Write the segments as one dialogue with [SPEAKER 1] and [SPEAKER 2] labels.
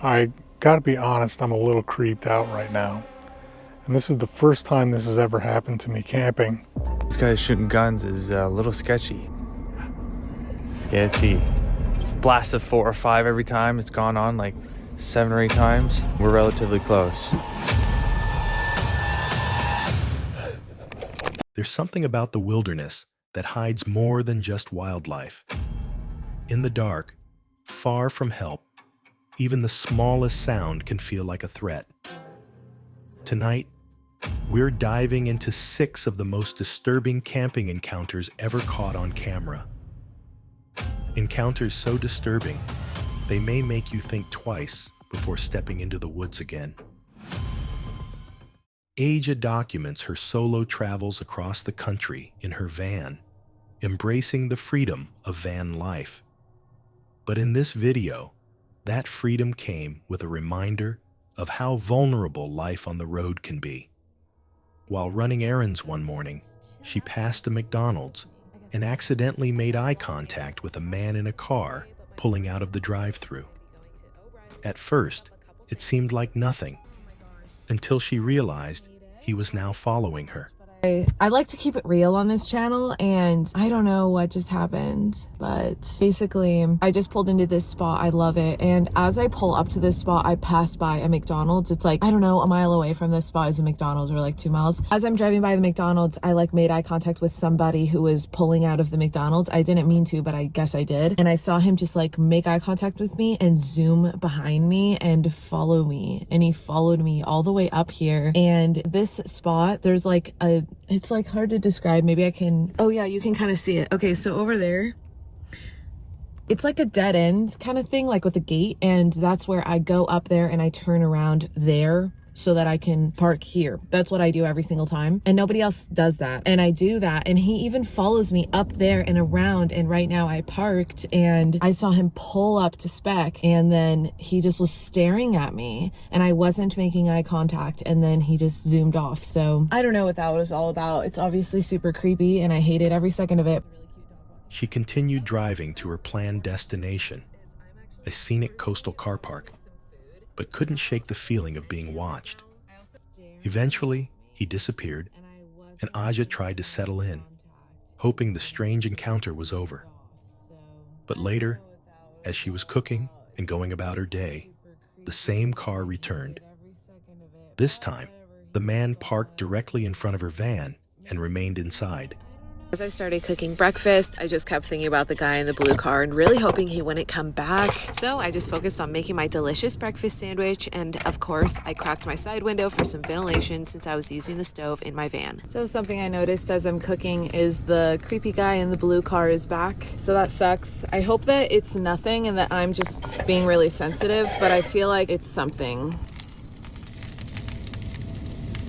[SPEAKER 1] I gotta be honest, I'm a little creeped out right now. And this is the first time this has ever happened to me camping.
[SPEAKER 2] This guy shooting guns is a little sketchy. Sketchy. Blast of 4 or 5 every time. It's gone on like 7 or 8 times. We're relatively close.
[SPEAKER 3] There's something about the wilderness that hides more than just wildlife. In the dark, far from help, even the smallest sound can feel like a threat. Tonight, we're diving into 6 of the most disturbing camping encounters ever caught on camera. Encounters so disturbing, they may make you think twice before stepping into the woods again. Aja documents her solo travels across the country in her van, embracing the freedom of van life. But in this video, that freedom came with a reminder of how vulnerable life on the road can be. While running errands one morning, she passed a McDonald's and accidentally made eye contact with a man in a car pulling out of the drive-thru. At first, it seemed like nothing, until she realized he was now following her.
[SPEAKER 4] I like to keep it real on this channel, and I don't know what just happened, but basically I just pulled into this spot. I love it. And as I pull up to this spot, I pass by a McDonald's. It's like, I don't know, a mile away from this spot is a McDonald's, or like 2 miles. As I'm driving by the McDonald's, I like made eye contact with somebody who was pulling out of the McDonald's. I didn't mean to, but I guess I did. And I saw him just like make eye contact with me and zoom behind me and follow me. And he followed me all the way up here. And this spot, there's like it's like hard to describe. Maybe I can, oh yeah, you can kind of see it. Okay, so over there, it's like a dead end kind of thing, like with a gate. And that's where I go up there and I turn around there so that I can park here. That's what I do every single time. And nobody else does that. And I do that. And he even follows me up there and around. And right now I parked and I saw him pull up to spec. And then he just was staring at me and I wasn't making eye contact. And then he just zoomed off. So I don't know what that was all about. It's obviously super creepy and I hated every second of it.
[SPEAKER 3] She continued driving to her planned destination, a scenic coastal car park, but couldn't shake the feeling of being watched. Eventually, he disappeared, and Aja tried to settle in, hoping the strange encounter was over. But later, as she was cooking and going about her day, the same car returned. This time, the man parked directly in front of her van and remained inside.
[SPEAKER 4] As I started cooking breakfast, I just kept thinking about the guy in the blue car and really hoping he wouldn't come back. So I just focused on making my delicious breakfast sandwich. And of course, I cracked my side window for some ventilation since I was using the stove in my van. So something I noticed as I'm cooking is the creepy guy in the blue car is back. So that sucks. I hope that it's nothing and that I'm just being really sensitive, but I feel like it's something.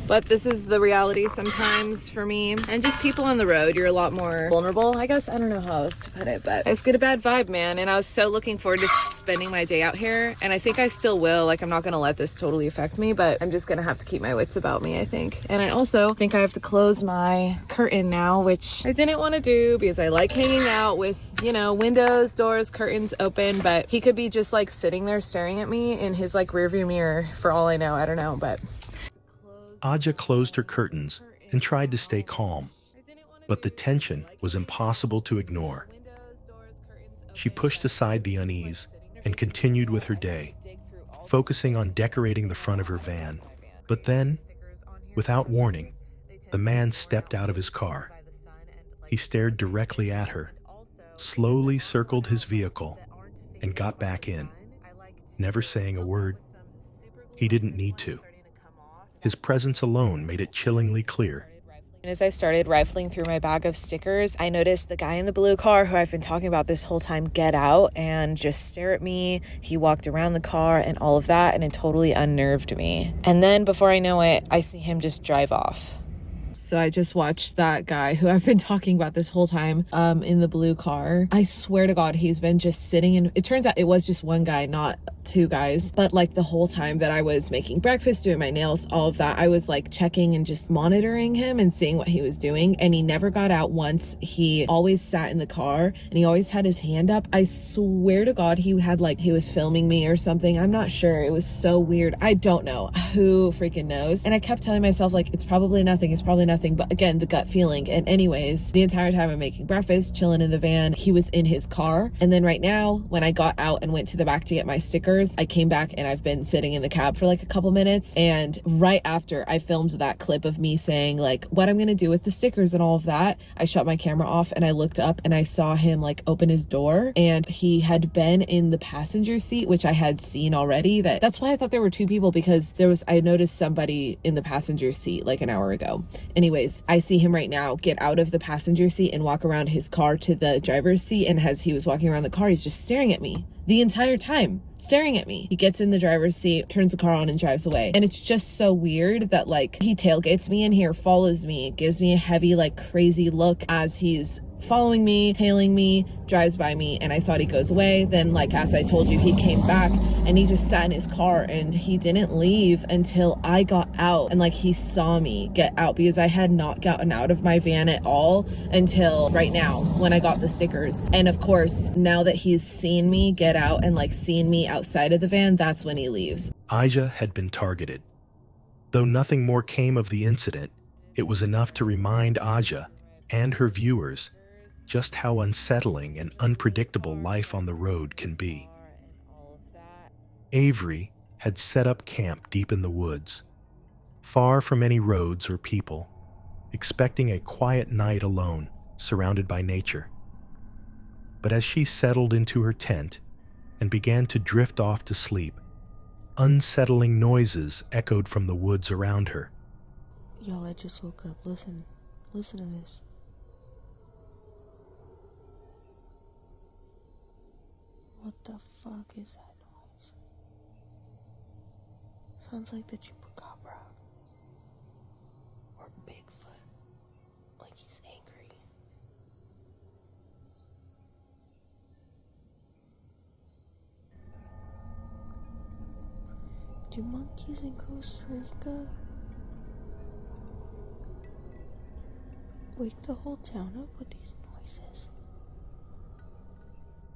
[SPEAKER 4] But this is the reality sometimes for me. And just people on the road, you're a lot more vulnerable, I guess. I don't know how else to put it, but I just get a bad vibe, man. And I was so looking forward to spending my day out here. And I think I still will. Like, I'm not going to let this totally affect me, but I'm just going to have to keep my wits about me, I think. And I also think I have to close my curtain now, which I didn't want to do because I like hanging out with, you know, windows, doors, curtains open. But he could be just like sitting there staring at me in his like rearview mirror for all I know. I don't know, but...
[SPEAKER 3] Aja closed her curtains and tried to stay calm, but the tension was impossible to ignore. She pushed aside the unease and continued with her day, focusing on decorating the front of her van. But then, without warning, the man stepped out of his car. He stared directly at her, slowly circled his vehicle, and got back in, never saying a word. He didn't need to. His presence alone made it chillingly clear.
[SPEAKER 4] And as I started rifling through my bag of stickers, I noticed the guy in the blue car who I've been talking about this whole time get out and just stare at me. He walked around the car and all of that, and it totally unnerved me. And then before I know it, I see him just drive off. So I just watched that guy who I've been talking about this whole time in the blue car. I swear to God, he's been just sitting in, it turns out it was just one guy, not two guys, but like the whole time that I was making breakfast, doing my nails, all of that, I was like checking and just monitoring him and seeing what he was doing. And he never got out once. He always sat in the car and he always had his hand up. I swear to God, he was filming me or something. I'm not sure. It was so weird. I don't know. Who freaking knows? And I kept telling myself like, it's probably nothing. It's probably nothing. But again, the gut feeling. And anyways, the entire time I'm making breakfast, chilling in the van, he was in his car. And then right now, when I got out and went to the back to get my stickers, I came back and I've been sitting in the cab for like a couple minutes. And right after I filmed that clip of me saying like what I'm gonna do with the stickers and all of that, I shut my camera off and I looked up and I saw him like open his door, and he had been in the passenger seat, which I had seen already. That's why I thought there were two people, because I noticed somebody in the passenger seat like an hour ago. Anyways, I see him right now get out of the passenger seat and walk around his car to the driver's seat, and as he was walking around the car, he's just staring at me the entire time, staring at me. He gets in the driver's seat, turns the car on and drives away. And it's just so weird that like he tailgates me in here, follows me, gives me a heavy like crazy look as he's following me, tailing me, drives by me, and I thought he goes away. Then like as I told you, he came back and he just sat in his car and he didn't leave until I got out, and like he saw me get out, because I had not gotten out of my van at all until right now when I got the stickers. And of course, now that he's seen me get out and like seen me outside of the van, that's when he leaves.
[SPEAKER 3] Aja had been targeted. Though nothing more came of the incident, it was enough to remind Aja and her viewers just how unsettling and unpredictable life on the road can be. Avery had set up camp deep in the woods, far from any roads or people, expecting a quiet night alone, surrounded by nature. But as she settled into her tent and began to drift off to sleep, unsettling noises echoed from the woods around her.
[SPEAKER 5] Y'all, I just woke up. Listen to this. What the fuck is that noise? Sounds like the chupacabra. Or Bigfoot. Like he's angry. Do monkeys in Costa Rica wake the whole town up with these noises?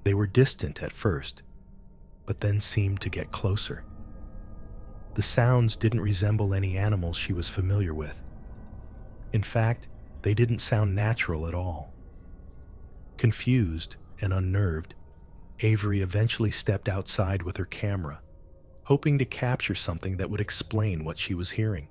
[SPEAKER 3] They were distant at first, but then seemed to get closer. The sounds didn't resemble any animals she was familiar with. In fact, they didn't sound natural at all. Confused and unnerved, Avery eventually stepped outside with her camera, hoping to capture something that would explain what she was hearing.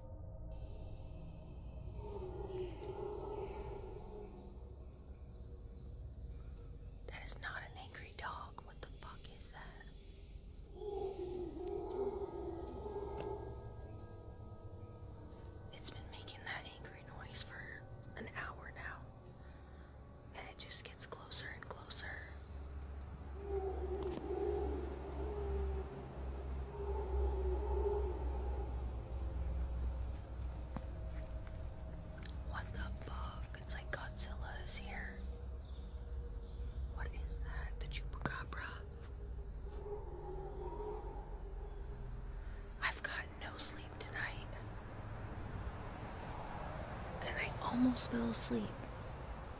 [SPEAKER 5] Almost fell asleep,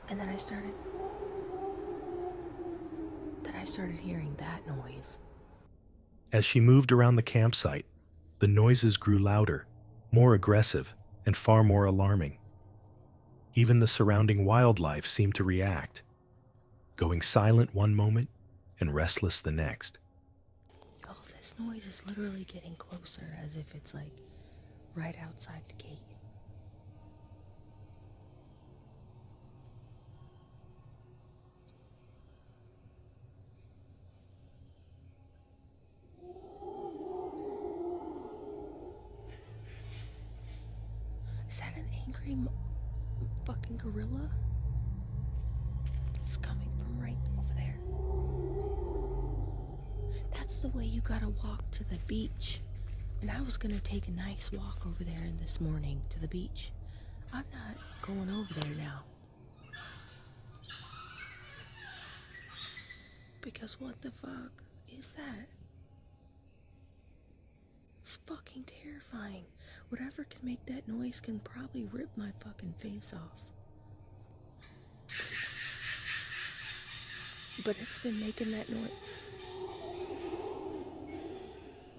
[SPEAKER 5] and then I started hearing that noise.
[SPEAKER 3] As she moved around the campsite, the noises grew louder, more aggressive, and far more alarming. Even the surrounding wildlife seemed to react, going silent one moment and restless the next.
[SPEAKER 5] Oh, this noise is literally getting closer, as if it's like right outside the gate. Is that an angry fucking gorilla? It's coming from right over there. That's the way you gotta walk to the beach. And I was gonna take a nice walk over there this morning to the beach. I'm not going over there now. Because what the fuck is that? It's fucking terrifying. Whatever can make that noise can probably rip my fucking face off. But it's been making that noise.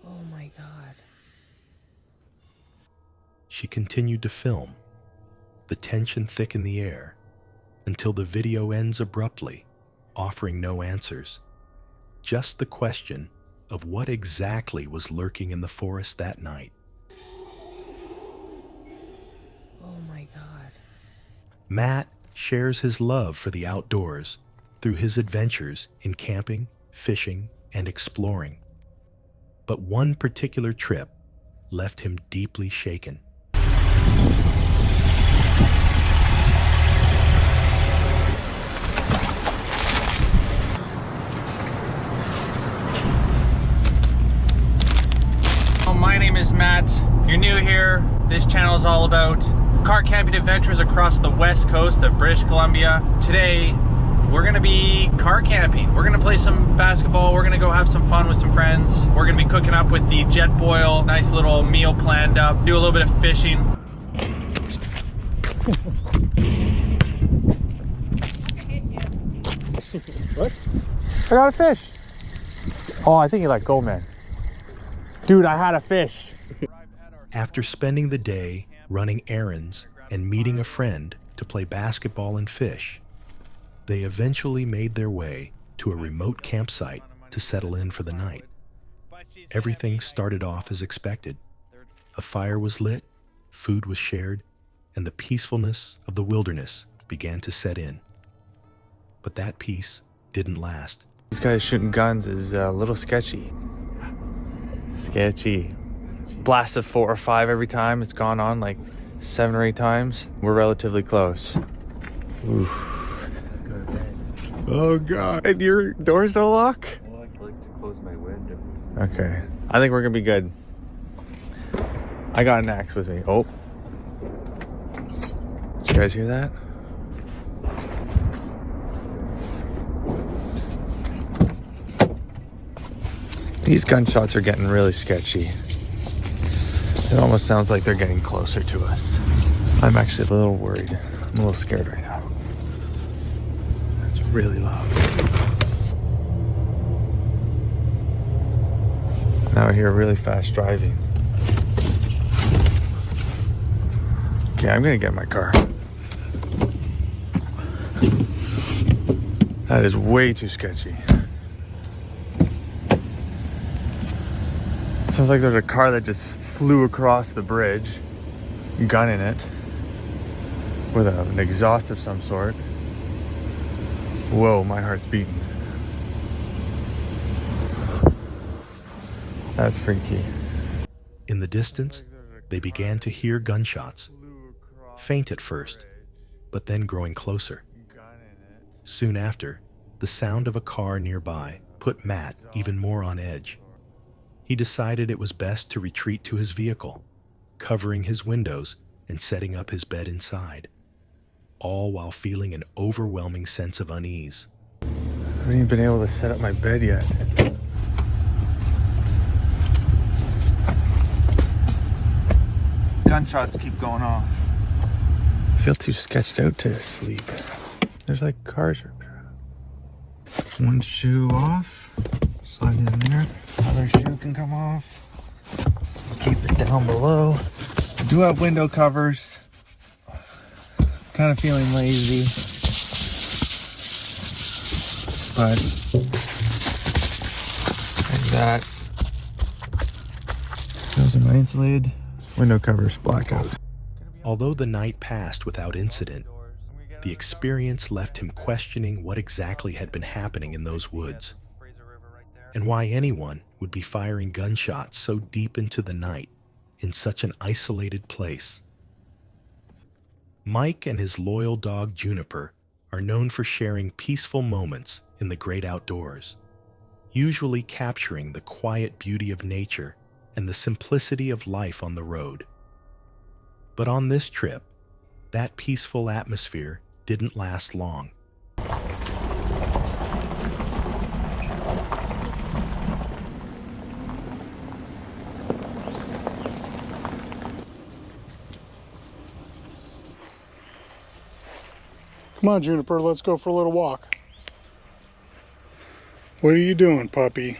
[SPEAKER 5] Oh my god.
[SPEAKER 3] She continued to film, the tension thick in the air, until the video ends abruptly, offering no answers. Just the question of what exactly was lurking in the forest that night.
[SPEAKER 5] Oh my god.
[SPEAKER 3] Matt shares his love for the outdoors through his adventures in camping, fishing, and exploring. But one particular trip left him deeply shaken.
[SPEAKER 2] My name is Matt. If you're new here, this channel is all about car camping adventures across the west coast of British Columbia. Today, we're gonna be car camping. We're gonna play some basketball. We're gonna go have some fun with some friends. We're gonna be cooking up with the jet boil. Nice little meal planned up. Do a little bit of fishing. What? I got a fish. Oh, I think you let go, man. Dude, I had a fish.
[SPEAKER 3] After spending the day running errands and meeting a friend to play basketball and fish, they eventually made their way to a remote campsite to settle in for the night. Everything started off as expected. A fire was lit, food was shared, and the peacefulness of the wilderness began to set in. But that peace didn't last.
[SPEAKER 2] These guys shooting guns is a little sketchy. Sketchy. Blasted 4 or 5 every time. It's gone on like 7 or 8 times. We're relatively close. Oof. Oh god. And your doors don't lock?
[SPEAKER 6] Well, I like to close my windows.
[SPEAKER 2] Okay. I think we're gonna be good. I got an axe with me. Oh. Did you guys hear that? These gunshots are getting really sketchy. It almost sounds like they're getting closer to us. I'm actually a little worried. I'm a little scared right now. It's really loud. Now I hear really fast driving. Okay, I'm gonna get in my car. That is way too sketchy. Sounds like there's a car that just flew across the bridge, gun in it, with an exhaust of some sort. Whoa, my heart's beating. That's freaky.
[SPEAKER 3] In the distance, they began to hear gunshots, faint at first, but then growing closer. Soon after, the sound of a car nearby put Matt even more on edge. He decided it was best to retreat to his vehicle, covering his windows and setting up his bed inside, all while feeling an overwhelming sense of unease.
[SPEAKER 2] I haven't even been able to set up my bed yet. Gunshots keep going off. I feel too sketched out to sleep. There's like cars. One shoe off. Slide it in there. Other shoe can come off. Keep it down below. I do have window covers. Kind of feeling lazy. But like that. Those are my insulated window covers, blackout.
[SPEAKER 3] Although the night passed without incident, the experience left him questioning what exactly had been happening in those woods, and why anyone would be firing gunshots so deep into the night in such an isolated place. Mike and his loyal dog Juniper are known for sharing peaceful moments in the great outdoors, usually capturing the quiet beauty of nature and the simplicity of life on the road. But on this trip, That peaceful atmosphere didn't last long.
[SPEAKER 1] Come on, Juniper, let's go for a little walk. What are you doing, puppy?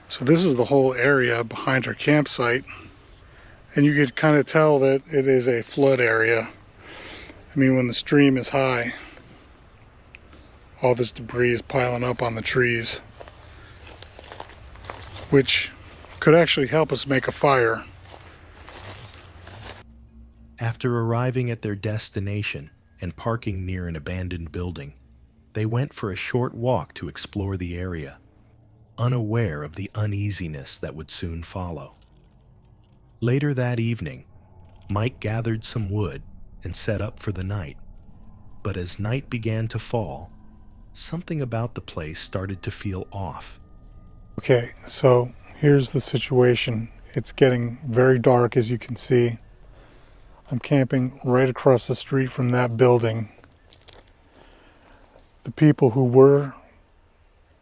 [SPEAKER 1] So this is the whole area behind our campsite. And you could kind of tell that it is a flood area. I mean, when the stream is high, all this debris is piling up on the trees, which could actually help us make a fire.
[SPEAKER 3] After arriving at their destination and parking near an abandoned building, they went for a short walk to explore the area, unaware of the uneasiness that would soon follow. Later that evening, Mike gathered some wood and set up for the night. But as night began to fall, something about the place started to feel off.
[SPEAKER 1] Okay, so here's the situation. It's getting very dark, as you can see. I'm camping right across the street from that building. The people who were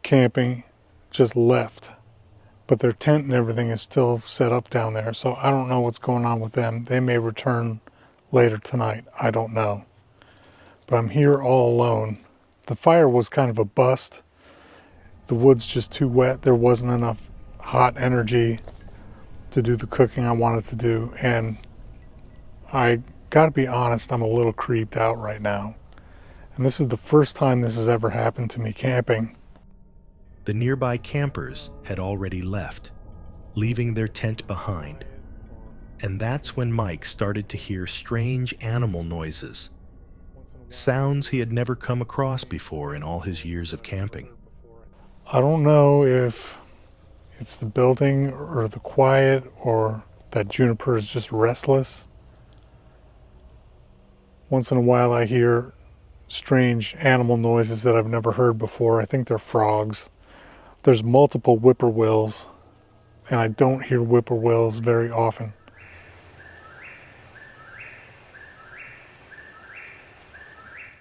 [SPEAKER 1] camping just left, but their tent and everything is still set up down there. So I don't know what's going on with them. They may return later tonight. I don't know. But I'm here all alone. The fire was kind of a bust. The wood's just too wet. There wasn't enough hot energy to do the cooking I wanted to do. And I gotta be honest, I'm a little creeped out right now. And this is the first time this has ever happened to me camping.
[SPEAKER 3] The nearby campers had already left, leaving their tent behind. And that's when Mike started to hear strange animal noises, sounds he had never come across before in all his years of camping.
[SPEAKER 1] I don't know if it's the building or the quiet or that Juniper is just restless. Once in a while I hear strange animal noises that I've never heard before. I think they're frogs. There's multiple whippoorwills, and I don't hear whippoorwills very often.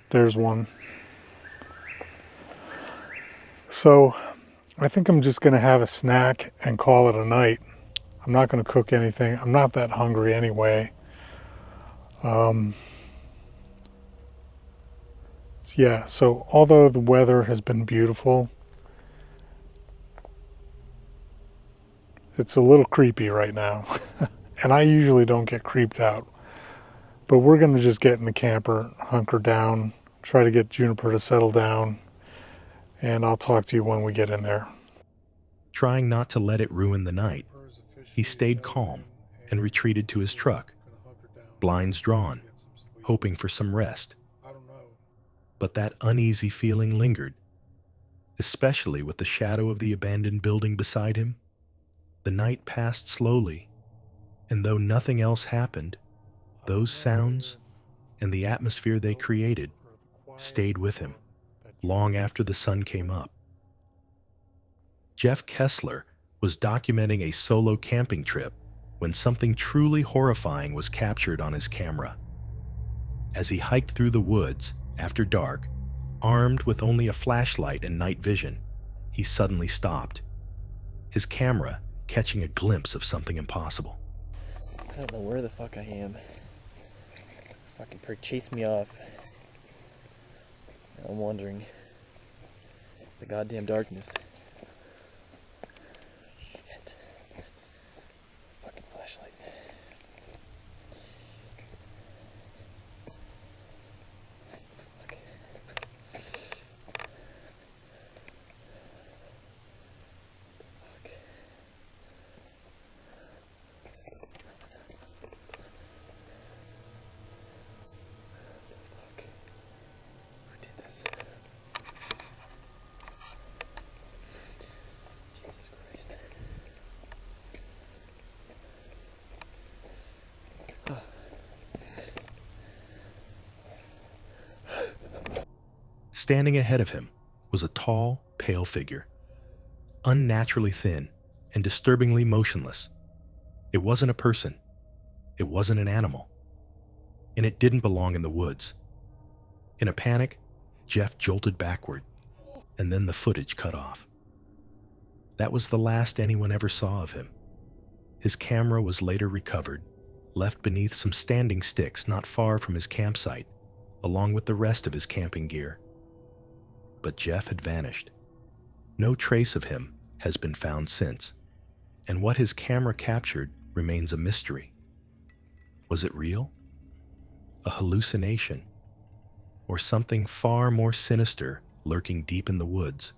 [SPEAKER 1] There's one. So I think I'm just going to have a snack and call it a night. I'm not going to cook anything. I'm not that hungry anyway. Yeah, so although the weather has been beautiful, it's a little creepy right now. And I usually don't get creeped out. But we're going to just get in the camper, hunker down, try to get Juniper to settle down, and I'll talk to you when we get in there.
[SPEAKER 3] Trying not to let it ruin the night, he stayed calm and retreated to his truck, blinds drawn, hoping for some rest. But that uneasy feeling lingered, especially with the shadow of the abandoned building beside him. The night passed slowly, and though nothing else happened, those sounds and the atmosphere they created stayed with him long after the sun came up. Jeff Kessler was documenting a solo camping trip when something truly horrifying was captured on his camera. As he hiked through the woods after dark, armed with only a flashlight and night vision, he suddenly stopped, his camera catching a glimpse of something impossible.
[SPEAKER 6] I don't know where the fuck I am. Fucking bird chased me off. Now I'm wandering the goddamn darkness. Shit. Fucking flashlight. Fuck. Fuck. Who did this? Jesus Christ.
[SPEAKER 3] Standing ahead of him was a tall, pale figure, unnaturally thin and disturbingly motionless. It wasn't a person. It wasn't an animal. and it didn't belong in the woods. In a panic, Jeff jolted backward, and then the footage cut off. That was the last anyone ever saw of him. His camera was later recovered, left beneath some standing sticks not far from his campsite, along with the rest of his camping gear. But Jeff had vanished. No trace of him has been found since, and what his camera captured remains a mystery. Was it real? A hallucination? Or something far more sinister lurking deep in the woods?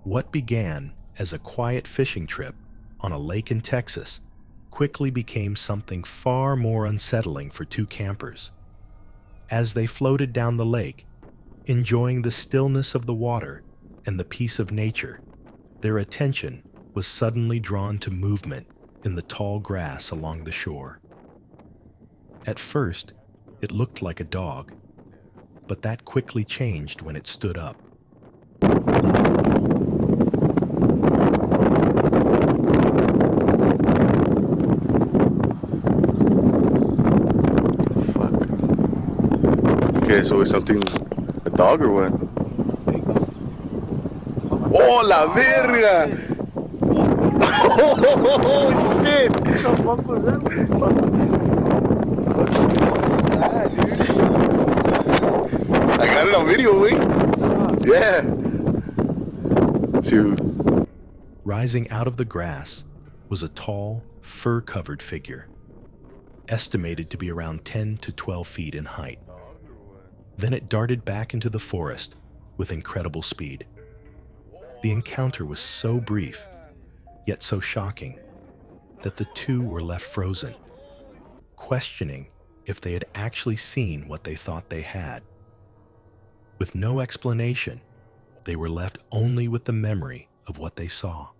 [SPEAKER 3] What began as a quiet fishing trip on a lake in Texas quickly became something far more unsettling for two campers. As they floated down the lake, enjoying the stillness of the water and the peace of nature, their attention was suddenly drawn to movement in the tall grass along the shore. At first, it looked like a dog, but that quickly changed when it stood up.
[SPEAKER 2] Okay, so it's something, a dog or what? Oh, la verga! Oh, shit! I got it on video, wait. Yeah. Dude.
[SPEAKER 3] Rising out of the grass was a tall, fur-covered figure, estimated to be around 10 to 12 feet in height. Then it darted back into the forest with incredible speed. The encounter was so brief, yet so shocking, that the two were left frozen, questioning if they had actually seen what they thought they had. With no explanation, they were left only with the memory of what they saw,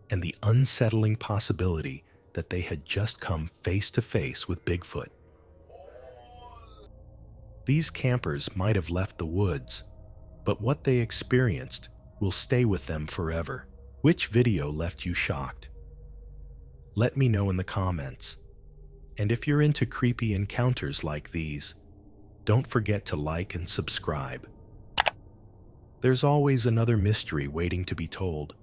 [SPEAKER 3] and the unsettling possibility that they had just come face to face with Bigfoot. These campers might have left the woods, but what they experienced will stay with them forever. Which video left you shocked? Let me know in the comments. And if you're into creepy encounters like these, don't forget to like and subscribe. There's always another mystery waiting to be told.